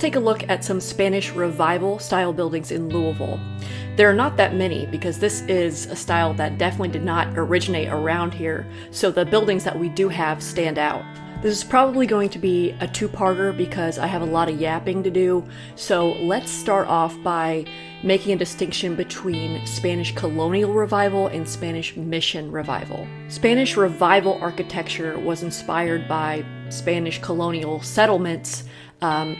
take a look at some Spanish Revival style buildings in Louisville. There are not that many because this is a style that definitely did not originate around here, so the buildings that we do have stand out. This is probably going to be a two-parter because I have a lot of yapping to do, so let's start off by making a distinction between Spanish Colonial Revival and Spanish Mission Revival. Spanish Revival architecture was inspired by Spanish colonial settlements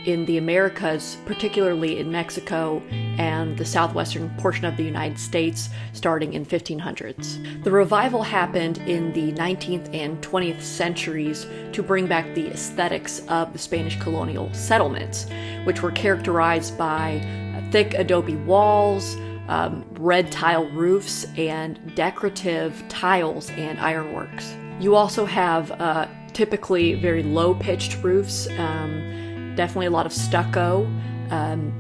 in the Americas, particularly in Mexico and the southwestern portion of the United States, starting in 1500s. The revival happened in the 19th and 20th centuries to bring back the aesthetics of the Spanish colonial settlements, which were characterized by thick adobe walls, red tile roofs, and decorative tiles and ironworks. You also have typically very low-pitched roofs, definitely a lot of stucco.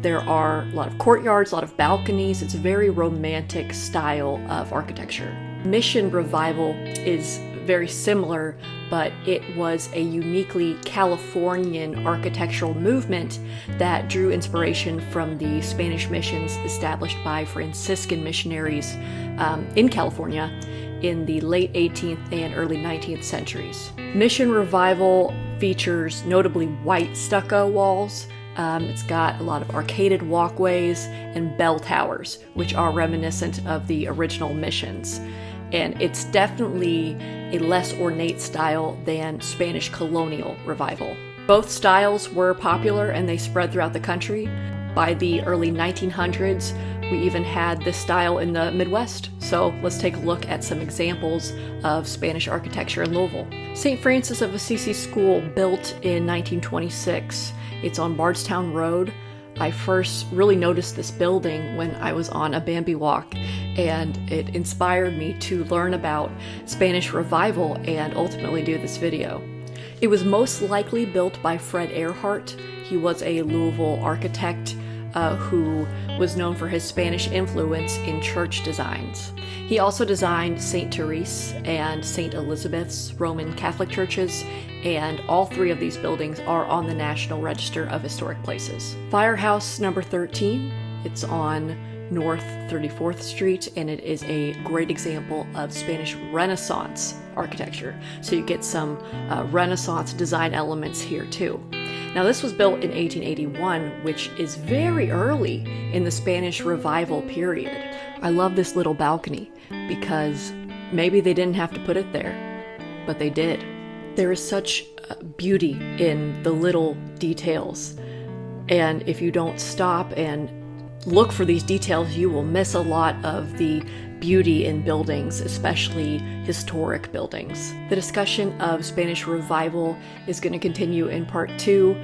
There are a lot of courtyards, a lot of balconies. It's a very romantic style of architecture. Mission Revival is very similar, but it was a uniquely Californian architectural movement that drew inspiration from the Spanish missions established by Franciscan missionaries in California in the late 18th and early 19th centuries. Mission Revival features notably white stucco walls. It's got a lot of arcaded walkways and bell towers, which are reminiscent of the original missions. And it's definitely a less ornate style than Spanish Colonial Revival. Both styles were popular and they spread throughout the country. By the early 1900s, we even had this style in the Midwest. So let's take a look at some examples of Spanish architecture in Louisville. St. Francis of Assisi School, built in 1926. It's on Bardstown Road. I first really noticed this building when I was on a Bambi walk, and it inspired me to learn about Spanish Revival and ultimately do this video. It was most likely built by Fred Earhart. He was a Louisville architect who was known for his Spanish influence in church designs. He also designed St. Therese and St. Elizabeth's Roman Catholic churches, and all three of these buildings are on the National Register of Historic Places. Firehouse number 13, it's on North 34th Street, and it is a great example of Spanish Renaissance architecture. So you get some Renaissance design elements here too. Now this was built in 1881, which is very early in the Spanish Revival period. I love this little balcony because maybe they didn't have to put it there, but they did. There is such beauty in the little details, and if you don't stop and look for these details, you will miss a lot of the beauty in buildings, especially historic buildings. The discussion of Spanish Revival is going to continue in part 2,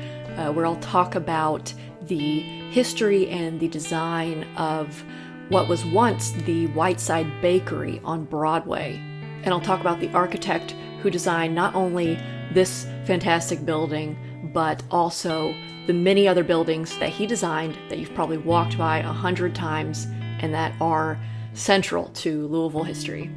where I'll talk about the history and the design of what was once the Whiteside Bakery on Broadway. And I'll talk about the architect who designed not only this fantastic building, but also the many other buildings that he designed that you've probably walked by 100 times and that are central to Louisville history.